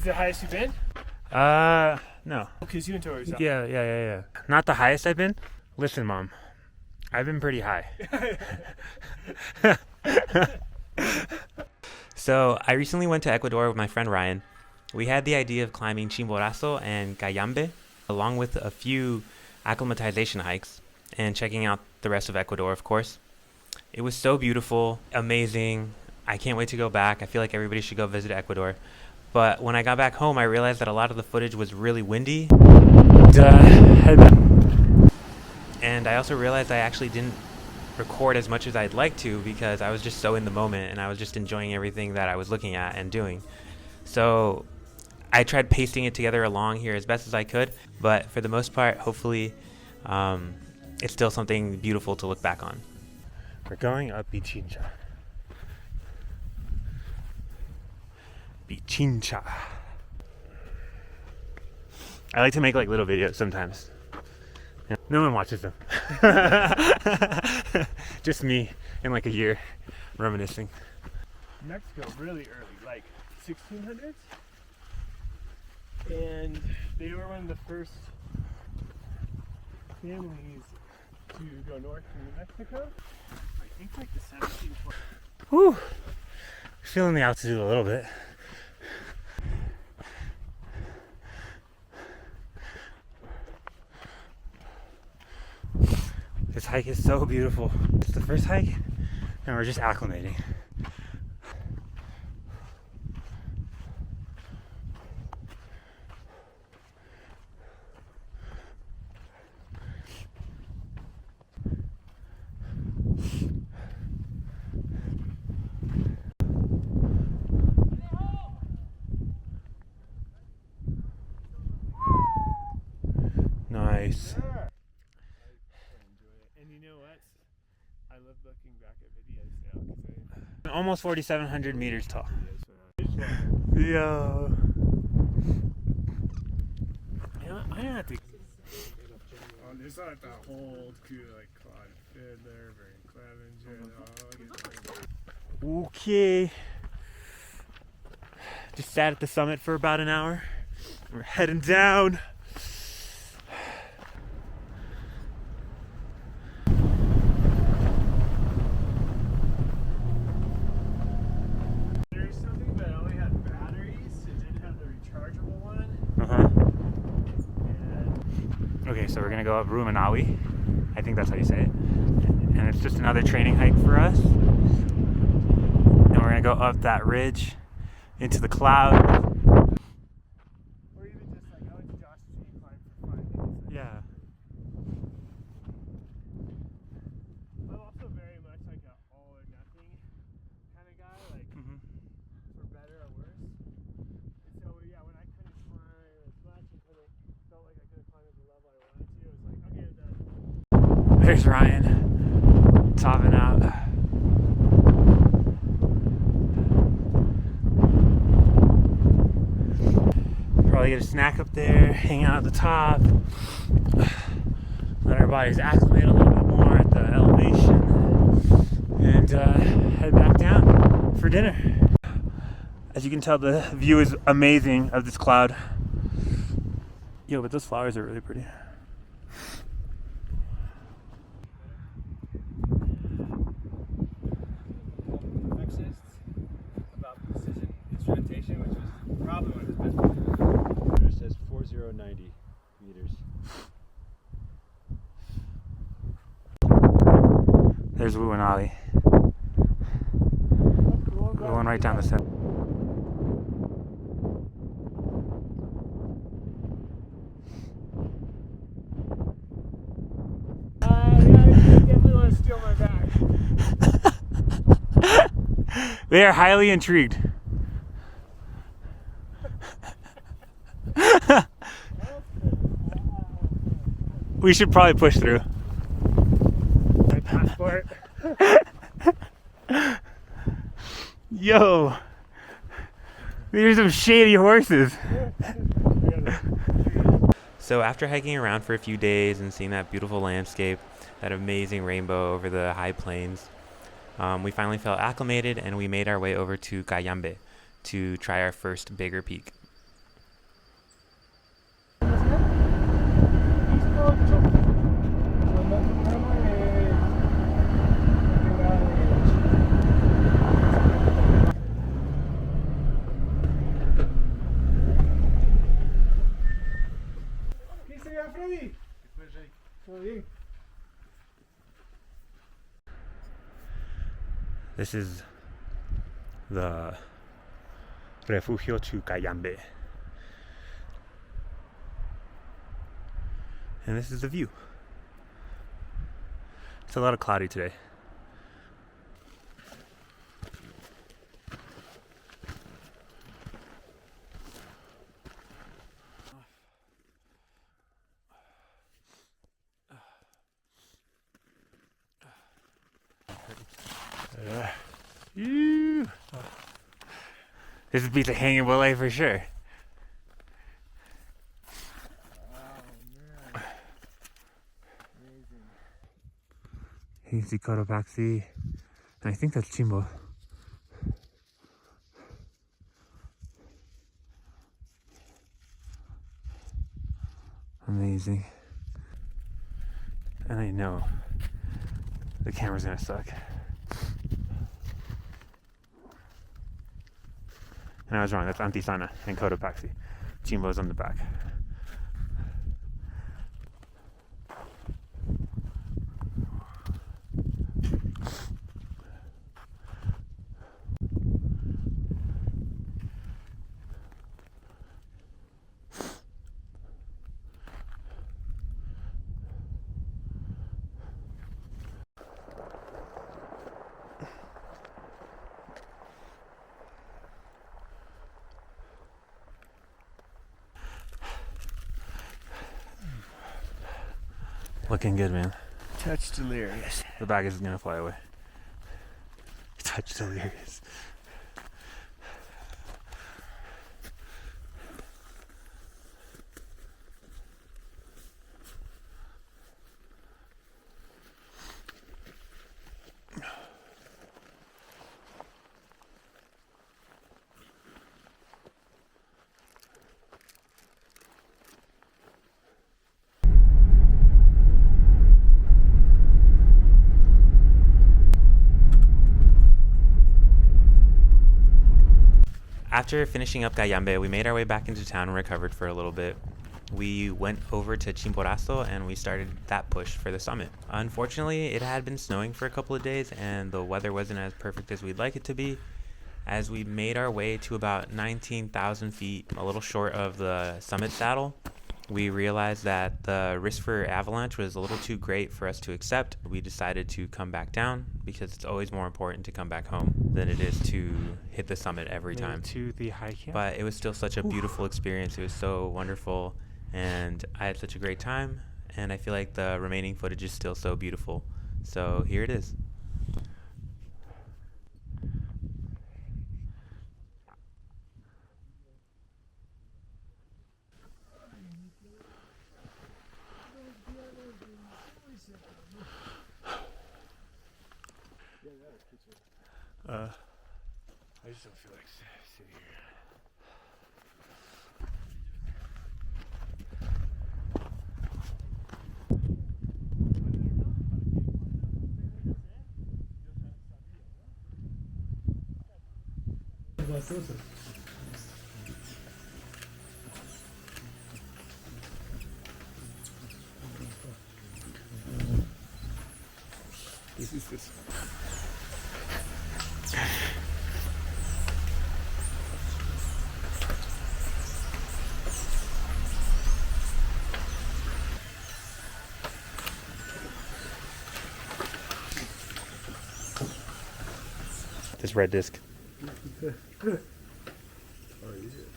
the highest you've been? No. Because you and Tori. Yeah. Not the highest I've been. Listen, Mom, I've been pretty high. So I recently went to Ecuador with my friend Ryan. We had the idea of climbing Chimborazo and Cayambe, along with a few acclimatization hikes, and checking out the rest of Ecuador, of course. It was so beautiful, amazing. I can't wait to go back. I feel like everybody should go visit Ecuador. But when I got back home, I realized that a lot of the footage was really windy. And I also realized I actually didn't record as much as I'd like to because I was just so in the moment and I was just enjoying everything that I was looking at and doing. So I tried pasting it together along here as best as I could, but for the most part, hopefully, it's still something beautiful to look back on. We're going up Pichincha. Pichincha. I like to make like little videos sometimes. No one watches them. Just me in like a year reminiscing. Mexico really early, like 1600s. And they were one of the first families to go north to New Mexico. I think like the 1740s. Whew. Feeling the altitude a little bit. This hike is so beautiful. It's the first hike, and we're just acclimating. Nice. And you know what? I love looking back at videos now because Almost 4,700 meters tall. Yeah. I have to. Oh, there's like that whole crew like Claude Fiddler, Barry Clevenger. Okay. Just sat at the summit for about an hour. We're heading down. There's something that only had batteries. It didn't have the rechargeable one. Okay, so we're gonna go up Ruminawi. I think that's how you say it. And it's just another training hike for us. And we're gonna go up that ridge into the cloud. Or even just like, I went to Josh's incline for 5 minutes. Yeah. I'm also very much like an all or nothing kind of guy, like for better or worse. And so yeah, when I couldn't climb as much and felt like I couldn't climb at the level I wanted to, it was like, okay, I'm done. There's Ryan topping out. Probably get a snack up there, hang out at the top, let our bodies acclimate a little bit more at the elevation, and head back down for dinner. As you can tell, the view is amazing of this cloud. Yo, but those flowers are really pretty. About precision instrumentation, which was probably one of his best. It says 4090 meters. There's Wuanali. Going right down the center. Yeah, definitely want to steal my bag. They are highly intrigued. We should probably push through. My passport. Yo, these are some shady horses. So after hiking around for a few days and seeing that beautiful landscape, that amazing rainbow over the high plains, we finally felt acclimated and we made our way over to Cayambe to try our first bigger peak. Freddy? Todo bien. This is the Refugio to Cayambe. And this is the view. It's a lot of cloudy today. This would be the hanging ballet for sure. Oh man. Amazing. You can see Cotopaxi, and I think that's Chimbo. Amazing. And I know the camera's gonna suck. And I was wrong, that's Antisana and Cotopaxi. Chimbo's on the back. Looking good, man. Touch delirious. The bag is gonna fly away. Touch delirious. After finishing up Cayambe, we made our way back into town and recovered for a little bit. We went over to Chimborazo and we started that push for the summit. Unfortunately, it had been snowing for a couple of days and the weather wasn't as perfect as we'd like it to be. As we made our way to about 19,000 feet, a little short of the summit saddle, we realized that the risk for avalanche was a little too great for us to accept. We decided to come back down because it's always more important to come back home than it is to hit the summit every time. To the high camp. But it was still such a beautiful experience. It was so wonderful and I had such a great time, and I feel like the remaining footage is still so beautiful. So here it is. I just don't feel like sitting here. This is this. This red disc. Oh, is it?